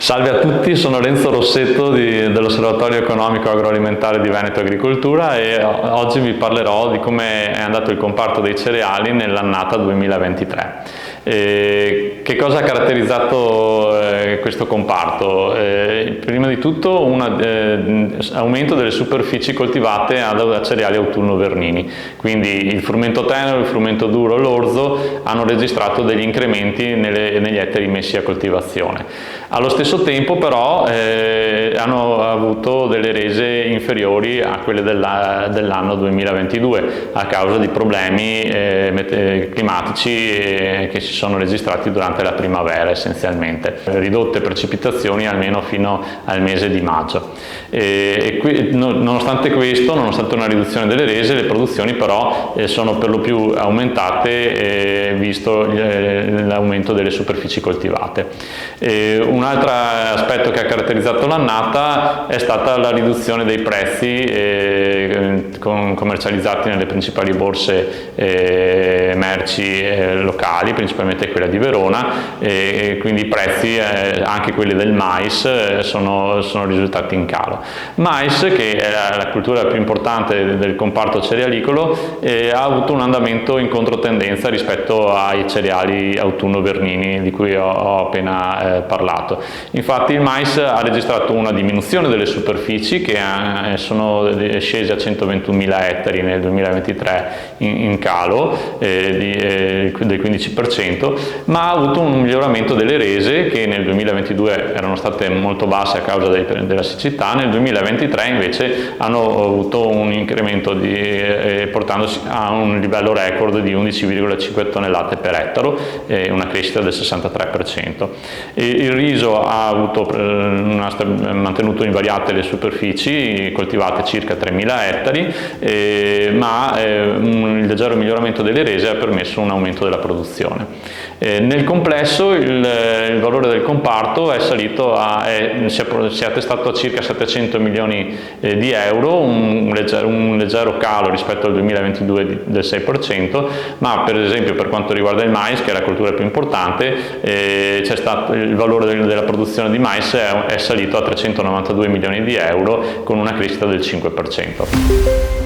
Salve a tutti, sono Renzo Rossetto dell'Osservatorio Economico Agroalimentare di Veneto Agricoltura e oggi vi parlerò di come è andato il comparto dei cereali nell'annata 2023. Che cosa ha caratterizzato questo comparto? Prima di tutto un aumento delle superfici coltivate a cereali autunno-vernini, quindi il frumento tenero, il frumento duro e l'orzo hanno registrato degli incrementi negli ettari messi a coltivazione. Allo stesso tempo però hanno avuto delle rese inferiori a quelle dell'anno 2022 a causa di problemi climatici che si sono registrati durante la primavera essenzialmente, ridotte precipitazioni almeno fino al mese di maggio. Nonostante questo, nonostante una riduzione delle rese, le produzioni però sono per lo più aumentate visto l'aumento delle superfici coltivate. Un altro aspetto che ha caratterizzato l'annata è stata la riduzione dei prezzi commercializzati nelle principali borse merci locali, principalmente quella di Verona, e quindi i prezzi, anche quelli del mais, sono risultati in calo. Mais, che è la cultura più importante del comparto cerealicolo, ha avuto un andamento in controtendenza rispetto ai cereali autunno-vernini di cui ho appena parlato. Infatti il mais ha registrato una diminuzione delle superfici che sono scese a 121.000 ettari nel 2023 in calo del 15%, ma ha avuto un miglioramento delle rese che nel 2022 erano state molto basse a causa della siccità, nel 2023 invece hanno avuto un incremento portandosi a un livello record di 11,5 tonnellate per ettaro, una crescita del 63%. Il riso ha mantenuto invariate le superfici coltivate circa 3.000 ettari, ma il leggero miglioramento delle rese ha permesso un aumento della produzione. Nel complesso il valore del comparto è salito si è attestato a circa 700 milioni di euro, un leggero calo rispetto al 2022 del 6%, ma per esempio per quanto riguarda il mais, che è la coltura più importante, il valore della produzione di mais è salito a 392 milioni di euro con una crescita del 5%.